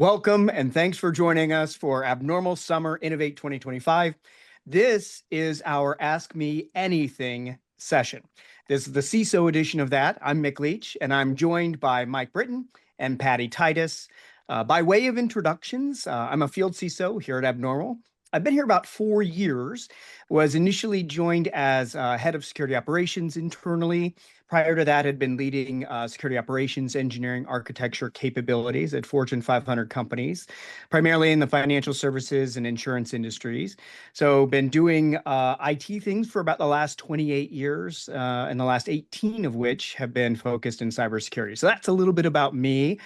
Welcome and thanks for joining us for Abnormal Summer Innovate 2025. This is our Ask Me Anything session. This is the CISO edition of that. I'm Mick Leach, and I'm joined by Mike Britton and Patty Titus. By way of introductions, I'm a field CISO here at Abnormal. I've been here about 4 years, was initially joined as head of security operations internally. Prior to that, had been leading security operations, engineering, architecture capabilities at Fortune 500 companies, primarily in the financial services and insurance industries. So been doing IT things for about the last 28 years, and the last 18 of which have been focused in cybersecurity. So that's a little bit about me.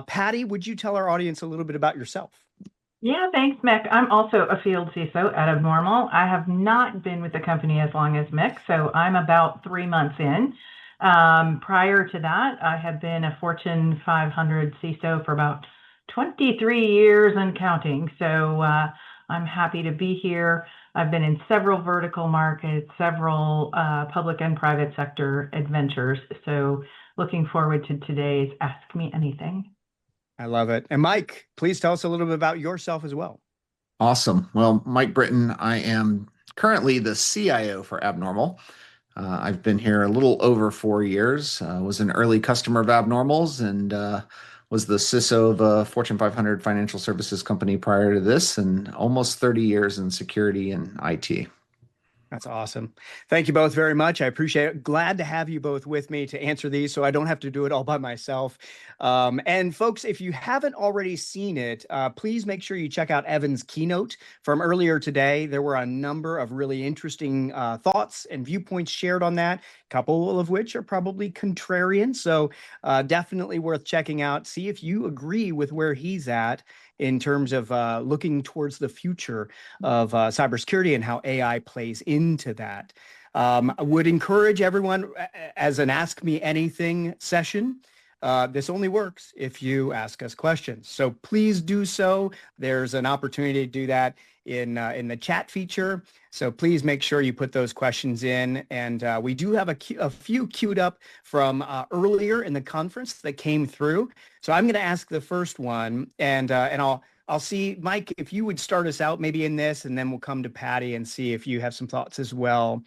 Patty, would you tell our audience a little bit about yourself? Yeah, thanks, Mick. I'm also a field CISO at Abnormal. I have not been with the company as long as Mick, so I'm about 3 months in. Prior to that, I have been a Fortune 500 CISO for about 23 years and counting. So I'm happy to be here. I've been in several vertical markets, several public and private sector adventures. So looking forward to today's Ask Me Anything. I love it. And Mike, please tell us a little bit about yourself as well. Awesome. Well, Mike Britton, I am currently the CIO for Abnormal. I've been here a little over 4 years, was an early customer of Abnormal's, and was the CISO of a Fortune 500 financial services company prior to this, and almost 30 years in security and IT. That's awesome. Thank you both very much. I appreciate it. Glad to have you both with me to answer these so I don't have to do it all by myself. And folks, if you haven't already seen it, please make sure you check out Evan's keynote from earlier today. There were a number of really interesting thoughts and viewpoints shared on that, a couple of which are probably contrarian. So definitely worth checking out. See if you agree with where he's at in terms of looking towards the future of cybersecurity and how AI plays into that. I would encourage everyone as an Ask Me Anything session. This only works if you ask us questions. So please do so. There's an opportunity to do that in the chat feature. So please make sure you put those questions in. And we do have a few queued up from earlier in the conference that came through. So I'm going to ask the first one, and I'll see, Mike, if you would start us out maybe in this, and then we'll come to Patty and see if you have some thoughts as well.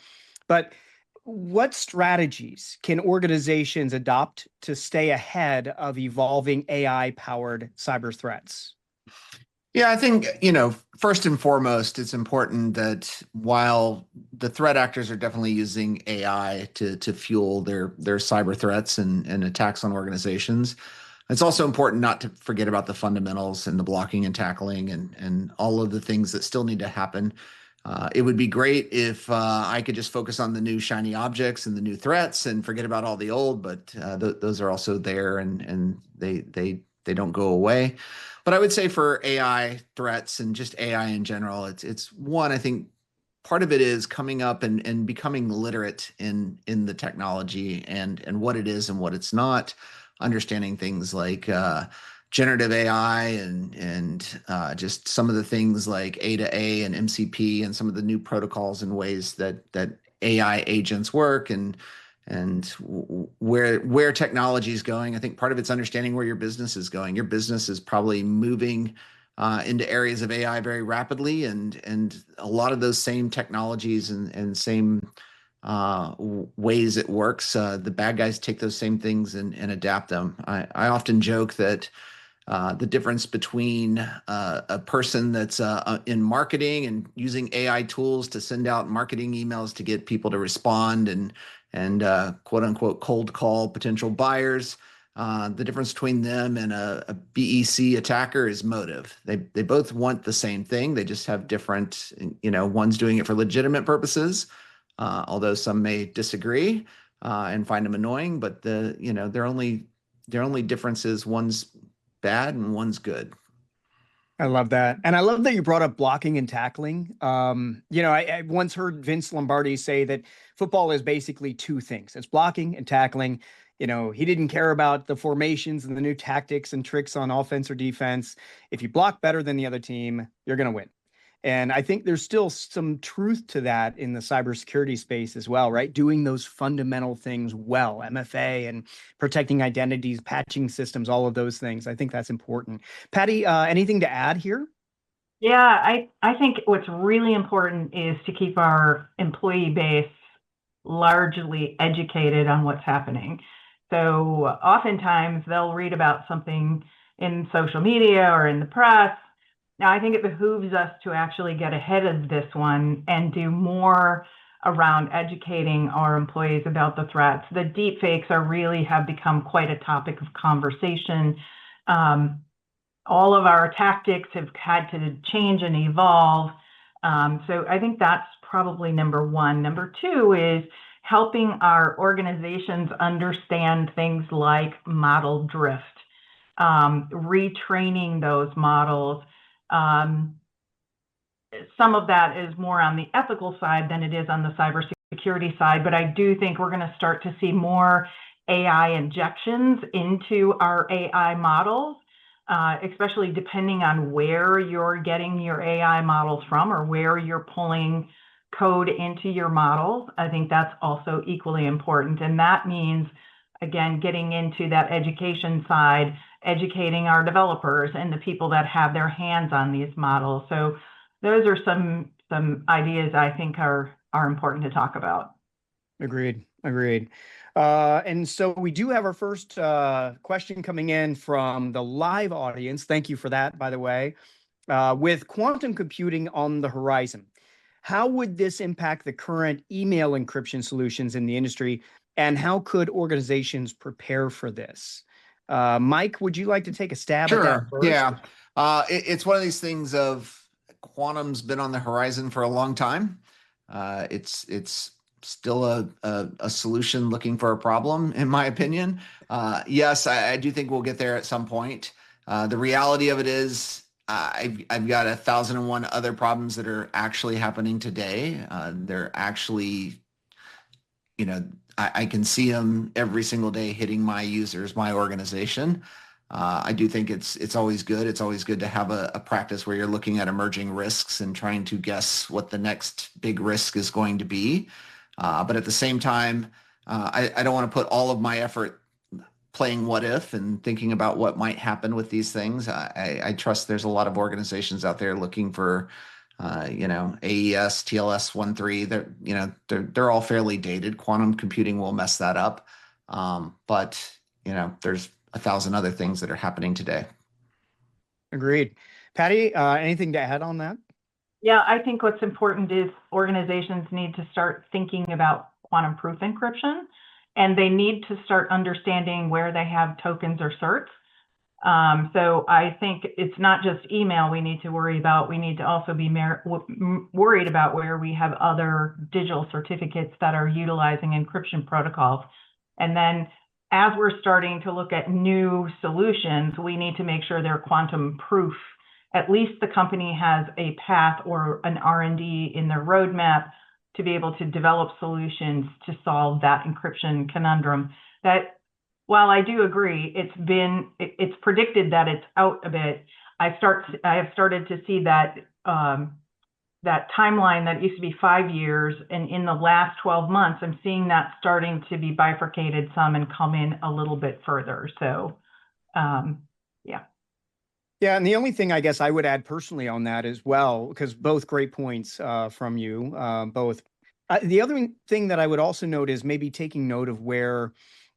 But what strategies can organizations adopt to stay ahead of evolving AI-powered cyber threats? Yeah, I think, first and foremost, it's important that while the threat actors are definitely using AI to fuel their cyber threats and attacks on organizations, it's also important not to forget about the fundamentals and the blocking and tackling and all of the things that still need to happen. It would be great if I could just focus on the new shiny objects and the new threats and forget about all the old, but those are also there and they don't go away. But I would say for AI threats and just AI in general, it's one, I think part of it is coming up and becoming literate in the technology and what it is and what it's not, understanding things like generative AI and just some of the things like A to A and MCP and some of the new protocols and ways that AI agents work and where technology is going. I think part of it's understanding where your business is going. Your business is probably moving into areas of AI very rapidly, and a lot of those same technologies and same ways it works. The bad guys take those same things and adapt them. I often joke that the difference between a person that's in marketing and using AI tools to send out marketing emails to get people to respond and quote unquote cold call potential buyers, the difference between them and a BEC attacker is motive. They both want the same thing. They just have different, one's doing it for legitimate purposes, although some may disagree and find them annoying, but their only difference is one's bad and one's good. I love that. And I love that you brought up blocking and tackling. I once heard Vince Lombardi say that football is basically two things. It's blocking and tackling. He didn't care about the formations and the new tactics and tricks on offense or defense. If you block better than the other team, you're going to win. And I think there's still some truth to that in the cybersecurity space as well, right? Doing those fundamental things well, MFA and protecting identities, patching systems, all of those things. I think that's important. Patty, anything to add here? Yeah, I think what's really important is to keep our employee base largely educated on what's happening. So oftentimes they'll read about something in social media or in the press. Now, I think it behooves us to actually get ahead of this one and do more around educating our employees about the threats. The deepfakes have become quite a topic of conversation. All of our tactics have had to change and evolve. So I think that's probably number one. Number two is helping our organizations understand things like model drift, retraining those models. Some of that is more on the ethical side than it is on the cybersecurity side, but I do think we're going to start to see more AI injections into our AI models, especially depending on where you're getting your AI models from or where you're pulling code into your models. I think that's also equally important. And that means, again, getting into that education side, educating our developers and the people that have their hands on these models. So those are some ideas I think are important to talk about. Agreed. And so we do have our first question coming in from the live audience. Thank you for that, by the way. With quantum computing on the horizon, how would this impact the current email encryption solutions in the industry, and how could organizations prepare for this? Mike, would you like to take a stab at that first? Yeah. It's one of these things of quantum's been on the horizon for a long time. It's still a solution looking for a problem, in my opinion. Yes, I do think we'll get there at some point. The reality of it is I've got 1,001 other problems that are actually happening today. They're actually, I can see them every single day hitting my users, my organization. I do think it's always good. It's always good to have a practice where you're looking at emerging risks and trying to guess what the next big risk is going to be. But at the same time, I don't want to put all of my effort playing what if and thinking about what might happen with these things. I trust there's a lot of organizations out there looking for, AES, TLS 1.3. They're all fairly dated. Quantum computing will mess that up. But there's 1,000 other things that are happening today. Agreed. Patty, anything to add on that? Yeah, I think what's important is organizations need to start thinking about quantum proof encryption, and they need to start understanding where they have tokens or certs. So I think it's not just email we need to worry about. We need to also be worried about where we have other digital certificates that are utilizing encryption protocols. And then as we're starting to look at new solutions, we need to make sure they're quantum proof. At least the company has a path or an R&D in their roadmap to be able to develop solutions to solve that encryption conundrum. That, while I do agree, it's predicted that it's out a bit. I have started to see that that timeline that used to be 5 years, and in the last 12 months, I'm seeing that starting to be bifurcated some and come in a little bit further. So, yeah. Yeah, and the only thing I guess I would add personally on that as well, because both great points from you, both. The other thing that I would also note is maybe taking note of where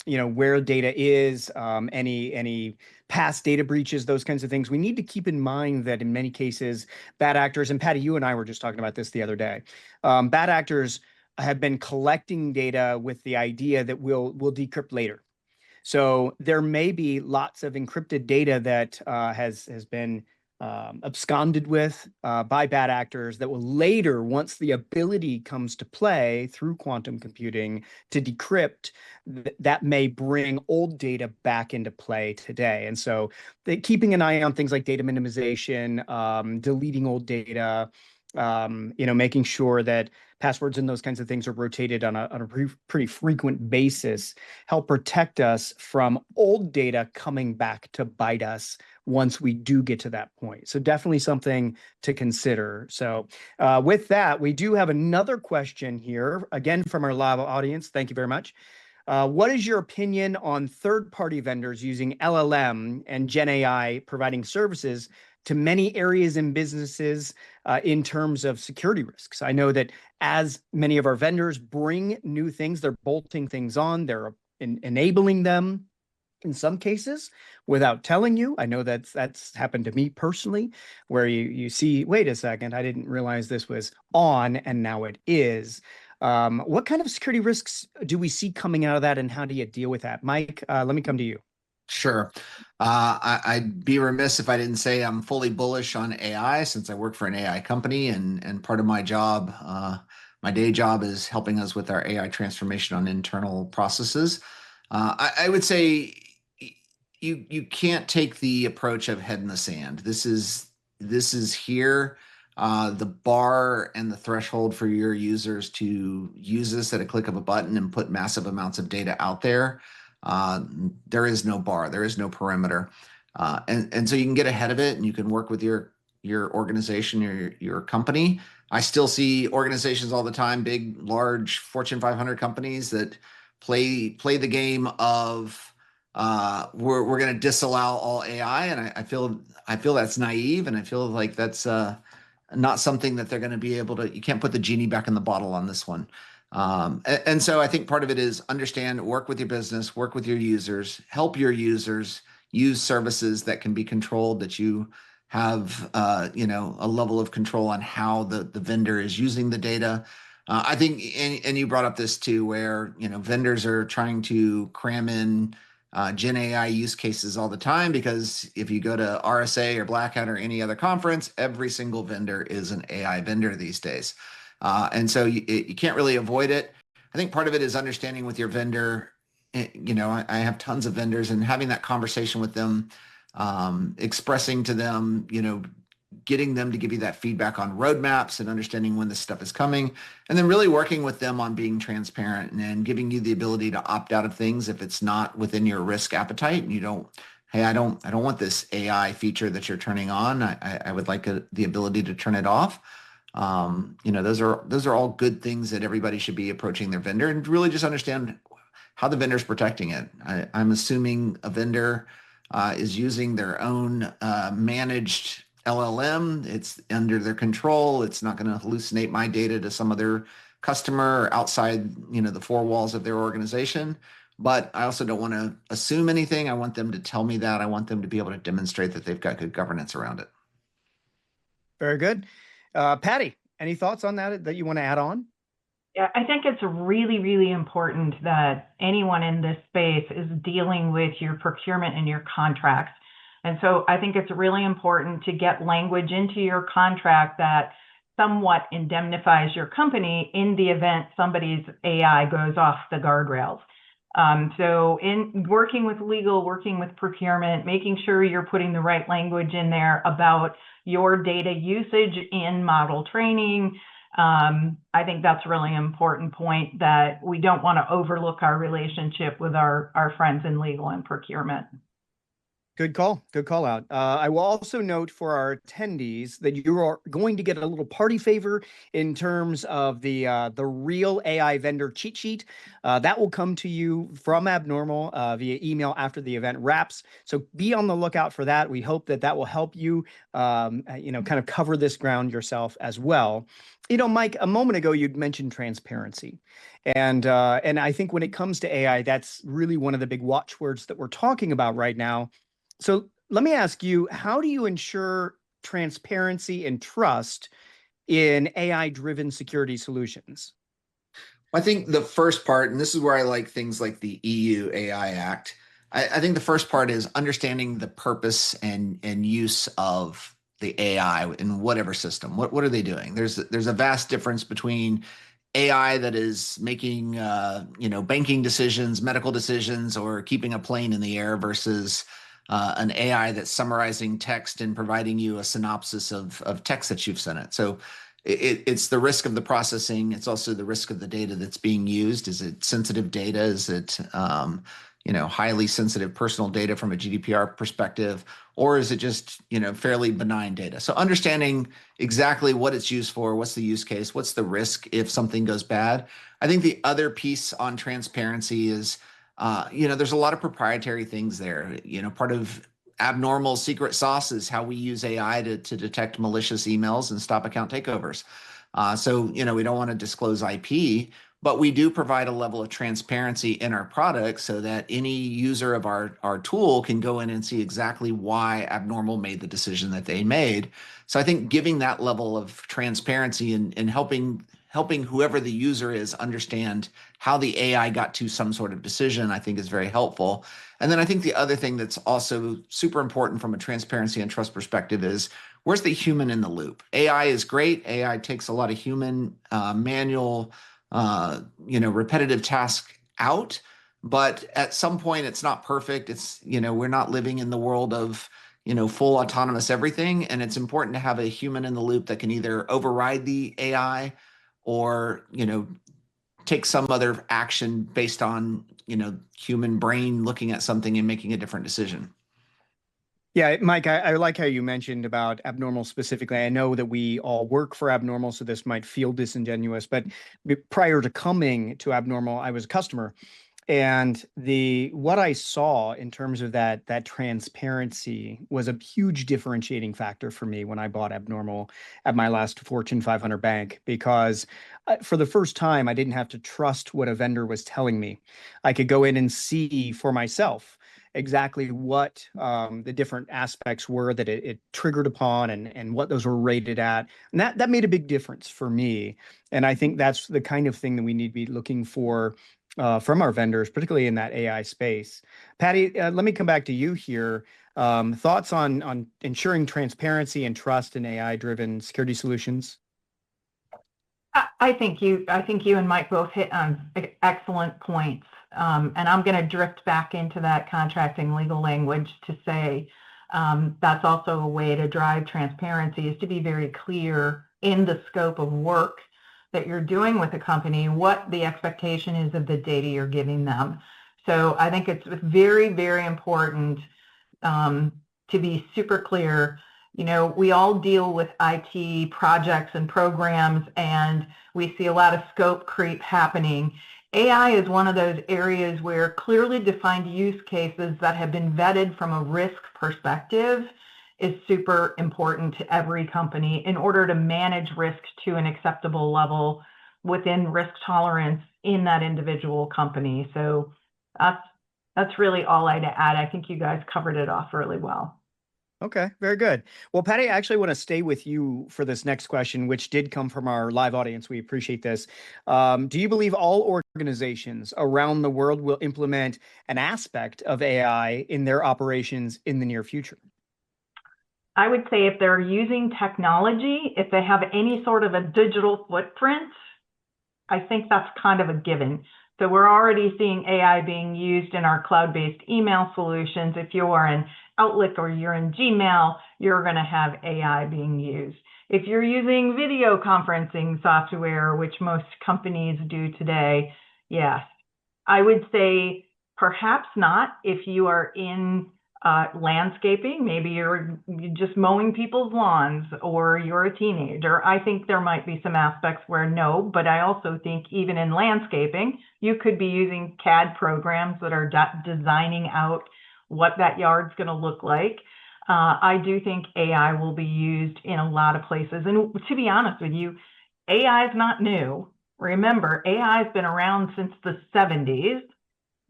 data is, any past data breaches, those kinds of things. We need to keep in mind that in many cases, bad actors, and Patty, you and I were just talking about this the other day, bad actors have been collecting data with the idea that we'll decrypt later. So there may be lots of encrypted data that has been absconded with by bad actors that will later, once the ability comes to play through quantum computing to decrypt, that may bring old data back into play today. And so keeping an eye on things like data minimization, deleting old data, making sure that passwords and those kinds of things are rotated on a pretty frequent basis, help protect us from old data coming back to bite us once we do get to that point. So definitely something to consider. So with that, we do have another question here, again, from our live audience. Thank you very much. What is your opinion on third-party vendors using LLM and Gen AI providing services to many areas and businesses in terms of security risks? I know that as many of our vendors bring new things, they're bolting things on, they're enabling them in some cases without telling you. I know that's happened to me personally, where you see, wait a second, I didn't realize this was on and now it is. What kind of security risks do we see coming out of that, and how do you deal with that? Mike, let me come to you. Sure. I'd be remiss if I didn't say I'm fully bullish on AI since I work for an AI company, and part of my job, my day job, is helping us with our AI transformation on internal processes. I would say you can't take the approach of head in the sand. This is here. The bar and the threshold for your users to use this at a click of a button and put massive amounts of data out there. There is no bar, there is no perimeter. And so you can get ahead of it and you can work with your organization or your company. I still see organizations all the time, big, large Fortune 500 companies that play the game of we're going to disallow all AI, and I feel that's naive, and I feel like that's not something that they're going to be able to. You can't put the genie back in the bottle on this one. And so I think part of it is understand, work with your business, work with your users, help your users use services that can be controlled, that you have a level of control on how the vendor is using the data. I think, and you brought up this too, where vendors are trying to cram in Gen AI use cases all the time, because if you go to RSA or Black Hat or any other conference, every single vendor is an AI vendor these days. And so you can't really avoid it. I think part of it is understanding with your vendor. I have tons of vendors, and having that conversation with them, expressing to them, getting them to give you that feedback on roadmaps and understanding when this stuff is coming, and then really working with them on being transparent and giving you the ability to opt out of things if it's not within your risk appetite and you don't, hey, I don't want this AI feature that you're turning on. I would like the ability to turn it off. Those are all good things that everybody should be approaching their vendor, and really just understand how the vendor's protecting it. I'm assuming a vendor is using their own managed LLM. It's under their control. It's not going to hallucinate my data to some other customer or outside, the four walls of their organization. But I also don't want to assume anything. I want them to tell me that. I want them to be able to demonstrate that they've got good governance around it. Very good. Patty, any thoughts on that you want to add on? Yeah, I think it's really, really important that anyone in this space is dealing with your procurement and your contracts. And so I think it's really important to get language into your contract that somewhat indemnifies your company in the event somebody's AI goes off the guardrails. So in working with legal, working with procurement, making sure you're putting the right language in there about your data usage in model training. I think that's a really important point, that we don't want to overlook our relationship with our friends in legal and procurement. Good call. Good call out. I will also note for our attendees that you are going to get a little party favor in terms of the real AI vendor cheat sheet. That will come to you from Abnormal via email after the event wraps. So be on the lookout for that. We hope that will help you, kind of cover this ground yourself as well. Mike, a moment ago, you'd mentioned transparency. And I think when it comes to AI, that's really one of the big watchwords that we're talking about right now. So let me ask you, how do you ensure transparency and trust in AI-driven security solutions? I think the first part, and this is where I like things like the EU AI Act, I think the first part is understanding the purpose and use of the AI in whatever system. What are they doing? There's a vast difference between AI that is making banking decisions, medical decisions, or keeping a plane in the air versus an AI that's summarizing text and providing you a synopsis of text that you've sent it. So it's the risk of the processing. It's also the risk of the data that's being used. Is it sensitive data? Is it highly sensitive personal data from a GDPR perspective, or is it just fairly benign data? So understanding exactly what it's used for, what's the use case, what's the risk if something goes bad. I think the other piece on transparency is, there's a lot of proprietary things there. Part of abnormal secret sauce is how we use AI to detect malicious emails and stop account takeovers. So we don't want to disclose IP, but we do provide a level of transparency in our product so that any user of our tool can go in and see exactly why Abnormal made the decision that they made. So I think giving that level of transparency and helping whoever the user is understand how the AI got to some sort of decision, I think is very helpful. And then I think the other thing that's also super important from a transparency and trust perspective is, where's the human in the loop? AI is great. AI takes a lot of human, manual, repetitive tasks out. But at some point, it's not perfect. We're not living in the world of, full autonomous everything. And it's important to have a human in the loop that can either override the AI or, take some other action based on, human brain looking at something and making a different decision. Yeah, Mike, I like how you mentioned about Abnormal specifically. I know that we all work for Abnormal, so this might feel disingenuous, but prior to coming to Abnormal, I was a customer. And what I saw in terms of that transparency was a huge differentiating factor for me when I bought Abnormal at my last Fortune 500 bank, because for the first time, I didn't have to trust what a vendor was telling me. I could go in and see for myself exactly what the different aspects were that it triggered upon, and what those were rated at. And that made a big difference for me. And I think that's the kind of thing that we need to be looking for from our vendors, particularly in that AI space. Patty, let me come back to you here. Thoughts on ensuring transparency and trust in AI-driven security solutions? I think you and Mike both hit on excellent points. And I'm going to drift back into that contracting legal language to say that's also a way to drive transparency, is to be very clear in the scope of work that you're doing with a company, what the expectation is of the data you're giving them. So I think it's very, very important to be super clear. We all deal with IT projects and programs, and we see a lot of scope creep happening. AI is one of those areas where clearly defined use cases that have been vetted from a risk perspective is super important to every company in order to manage risk to an acceptable level within risk tolerance in that individual company. So that's really all I'd add. I think you guys covered it off really well. Okay, very good. Well, Patty, I actually want to stay with you for this next question, which did come from our live audience. We appreciate this. Do you believe all organizations around the world will implement an aspect of AI in their operations in the near future? I would say if they're using technology, if they have any sort of a digital footprint, I think that's kind of a given. So we're already seeing AI being used in our cloud-based email solutions. If you are in Outlook or you're in Gmail, you're going to have AI being used. If you're using video conferencing software, which most companies do today, yes. I would say perhaps not if you are in landscaping. Maybe you're just mowing people's lawns, or you're a teenager. I think there might be some aspects where no, but I also think even in landscaping, you could be using CAD programs that are designing out what that yard's going to look like. I do think AI will be used in a lot of places. And to be honest with you, AI is not new. Remember, AI has been around since the 70s.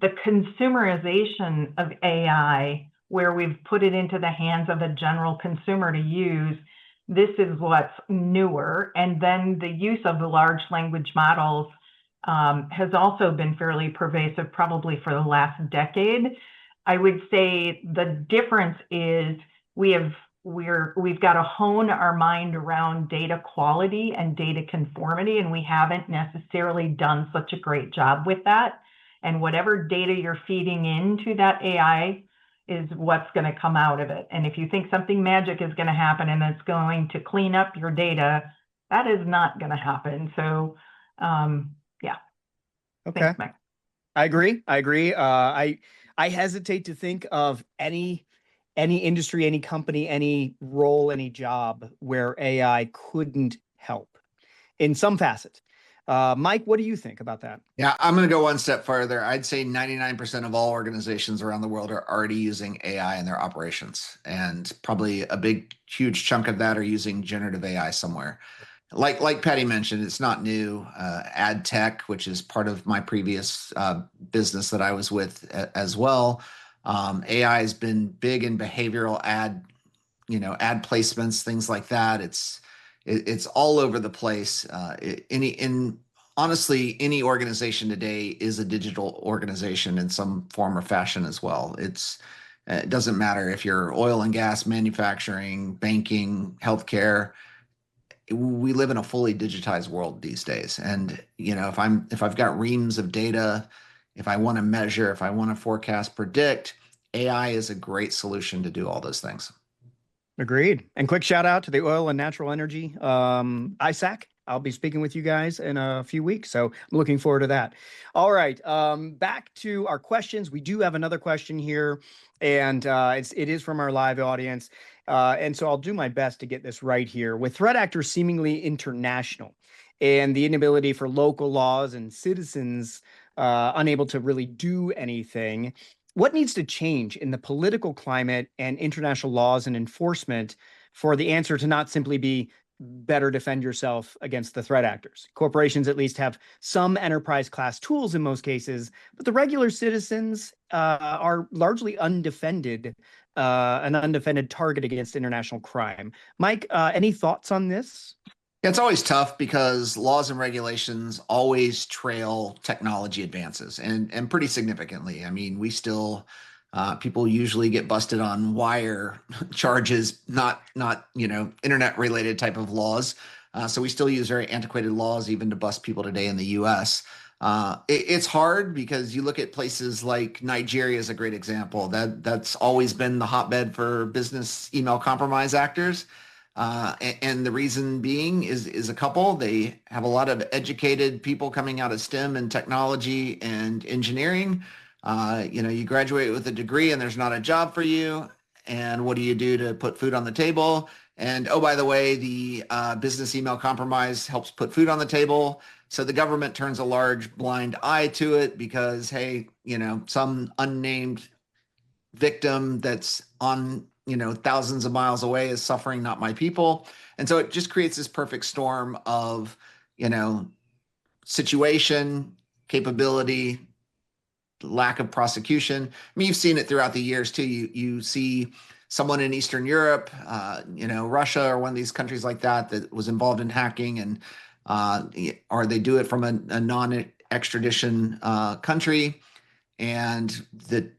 The consumerization of AI, where we've put it into the hands of a general consumer to use, this is what's newer. And then the use of the large language models has also been fairly pervasive, probably for the last decade. I would say the difference is we've got to hone our mind around data quality and data conformity, and we haven't necessarily done such a great job with that. And whatever data you're feeding into that AI is what's going to come out of it. And if you think something magic is going to happen and it's going to clean up your data, that is not going to happen. So, yeah, Okay. thanks, Mike. I agree. I agree. I hesitate to think of any industry, any company, any role, any job where AI couldn't help in some facet. Mike, what do you think about that? Yeah, I'm going to go one step further. I'd say 99% of all organizations around the world are already using AI in their operations. And probably a big, huge chunk of that are using generative AI somewhere. Like Patty mentioned, it's not new. Ad tech, which is part of my previous business that I was with as well. AI has been big in behavioral ad placements, things like that. It's all over the place. Honestly, any organization today is a digital organization in some form or fashion as well. It doesn't matter if you're oil and gas, manufacturing, banking, healthcare. We live in a fully digitized world these days. And if I've got reams of data, if I want to measure, if I want to forecast, predict, AI is a great solution to do all those things. Agreed. And quick shout out to the oil and natural energy ISAC. I'll be speaking with you guys in a few weeks, so I'm looking forward to that. All right, back to our questions. We do have another question here, and it is from our live audience, and so I'll do my best to get this right here. With threat actors seemingly international, and the inability for local laws and citizens unable to really do anything, what needs to change in the political climate and international laws and enforcement for the answer to not simply be better defend yourself against the threat actors? Corporations at least have some enterprise class tools in most cases, but the regular citizens are largely undefended, an undefended target against international crime. Mike, any thoughts on this? It's always tough because laws and regulations always trail technology advances and pretty significantly. I mean, we still people usually get busted on wire charges, not internet related type of laws. So we still use very antiquated laws even to bust people today in the U.S. It's hard because you look at places like Nigeria is a great example. That's always been the hotbed for business email compromise actors. And the reason being is a couple. They have a lot of educated people coming out of STEM and technology and engineering. You graduate with a degree and there's not a job for you. And what do you do to put food on the table? And oh, by the way, the business email compromise helps put food on the table. So the government turns a large blind eye to it because, hey, some unnamed victim that's on thousands of miles away is suffering, not my people. And so it just creates this perfect storm of situation, capability, lack of prosecution. I mean, you've seen it throughout the years too. You see someone in Eastern Europe, Russia or one of these countries like that was involved in hacking, and or they do it from a non-extradition country, and the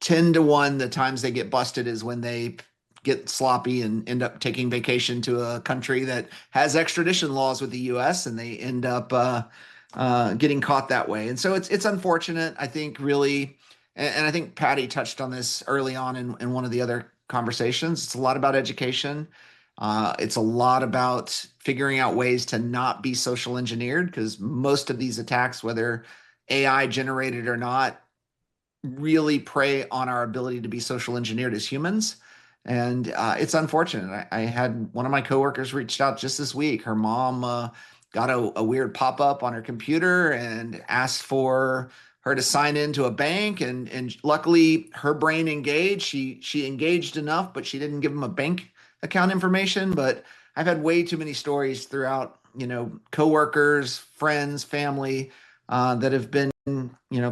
10 to 1 the times they get busted is when they get sloppy and end up taking vacation to a country that has extradition laws with the US, and they end up getting caught that way. And so it's unfortunate, I think, really. And I think Patty touched on this early on in one of the other conversations. It's a lot about education. It's a lot about figuring out ways to not be social engineered, because most of these attacks, whether AI generated or not, really prey on our ability to be social engineered as humans. And it's unfortunate. I had one of my coworkers reached out just this week. Her mom got a weird pop-up on her computer and asked for her to sign into a bank. And luckily her brain engaged. She engaged enough, but she didn't give them a bank account information. But I've had way too many stories throughout, coworkers, friends, family that have been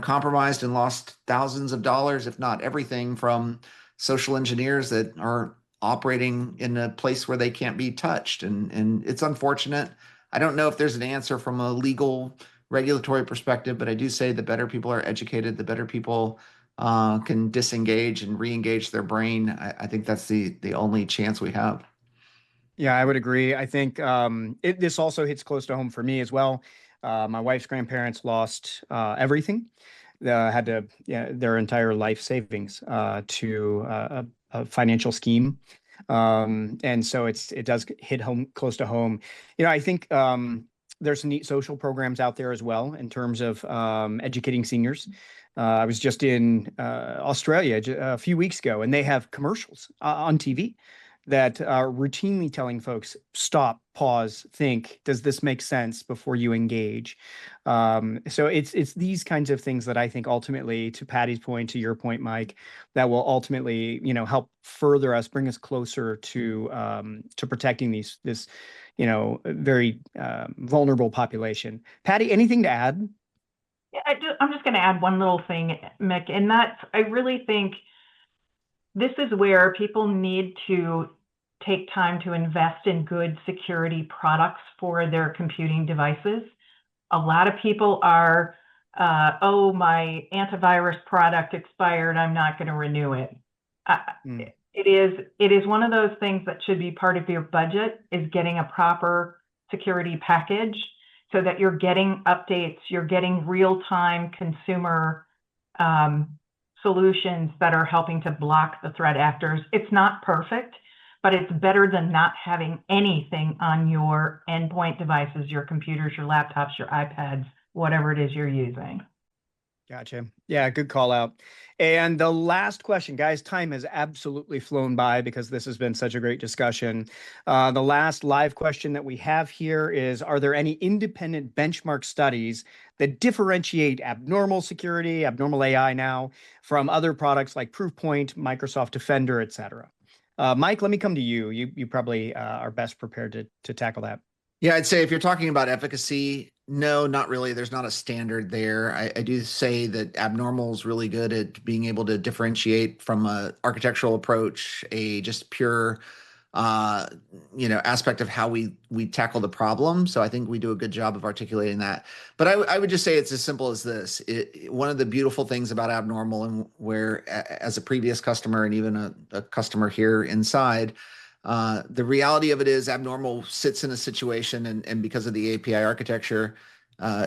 compromised and lost thousands of dollars, if not everything, from social engineers that are operating in a place where they can't be touched. And it's unfortunate. I don't know if there's an answer from a legal regulatory perspective, but I do say the better people are educated, the better people can disengage and re-engage their brain. I think that's the only chance we have. Yeah, I would agree. I think this also hits close to home for me as well. My wife's grandparents lost everything. Had to, their entire life savings to a financial scheme. And so it does hit home close to home. I think there's some neat social programs out there as well in terms of educating seniors. I was just in Australia a few weeks ago, and they have commercials on TV that are routinely telling folks, stop, pause, think, does this make sense before you engage? So it's these kinds of things that I think ultimately, to Patty's point, to your point, Mike, that will ultimately, help further us, bring us closer to protecting this, very vulnerable population. Patty, anything to add? Yeah, I'm just going to add one little thing, Mick, and that's, I really think this is where people need to take time to invest in good security products for their computing devices. A lot of people are, oh, my antivirus product expired, I'm not going to renew it. It is one of those things that should be part of your budget, is getting a proper security package so that you're getting updates, you're getting real-time consumer solutions that are helping to block the threat actors. It's not perfect, but it's better than not having anything on your endpoint devices, your computers, your laptops, your iPads, whatever it is you're using. Gotcha. Yeah, good call out. And the last question, guys, time has absolutely flown by because this has been such a great discussion. The last live question that we have here is, are there any independent benchmark studies that differentiate abnormal security, abnormal AI now, from other products like Proofpoint, Microsoft Defender, et cetera? Mike, let me come to you. You probably are best prepared to tackle that. Yeah, I'd say if you're talking about efficacy, no, not really. There's not a standard there. I do say that Abnormal is really good at being able to differentiate from a architectural approach, a just pure, aspect of how we tackle the problem. So I think we do a good job of articulating that. But I would just say it's as simple as this. One of the beautiful things about Abnormal, and where as a previous customer and even a customer here inside, the reality of it is Abnormal sits in a situation, and because of the API architecture,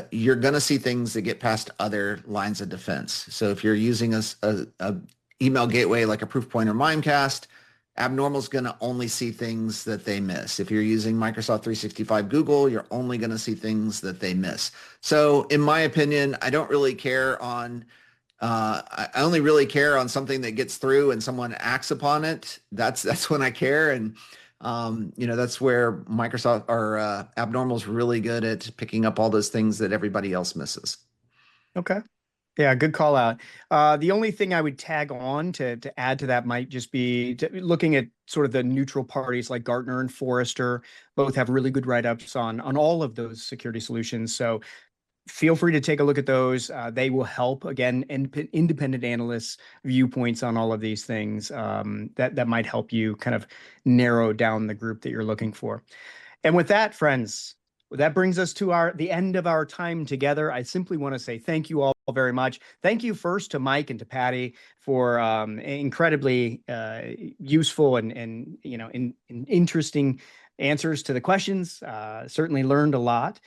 you're going to see things that get past other lines of defense. So if you're using a email gateway like a Proofpoint or Mimecast, Abnormal is going to only see things that they miss. If you're using Microsoft 365 Google, you're only going to see things that they miss. So in my opinion, I don't really care on I only really care on something that gets through and someone acts upon it. That's when I care. And that's where Microsoft or Abnormal is really good at picking up all those things that everybody else misses. Okay. Yeah, good call out. The only thing I would tag on to add to that might just be looking at sort of the neutral parties like Gartner and Forrester. Both have really good write-ups on all of those security solutions. So feel free to take a look at those. They will help, again, independent analysts' viewpoints on all of these things that might help you kind of narrow down the group that you're looking for. And with that, friends, that brings us to the end of our time together. I simply want to say thank you all very much. Thank you first to Mike and to Patty for incredibly useful and interesting answers to the questions. Certainly learned a lot.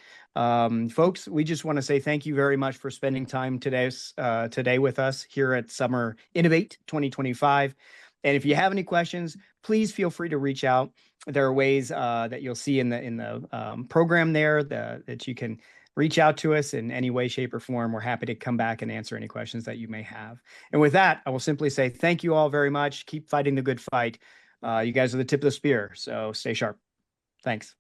Folks, we just want to say thank you very much for spending time today with us here at Summer Innovate 2025. And if you have any questions, please feel free to reach out. There are ways that you'll see in the program there that you can reach out to us in any way, shape, or form. We're happy to come back and answer any questions that you may have. And with that, I will simply say thank you all very much. Keep fighting the good fight. You guys are the tip of the spear, so stay sharp. Thanks.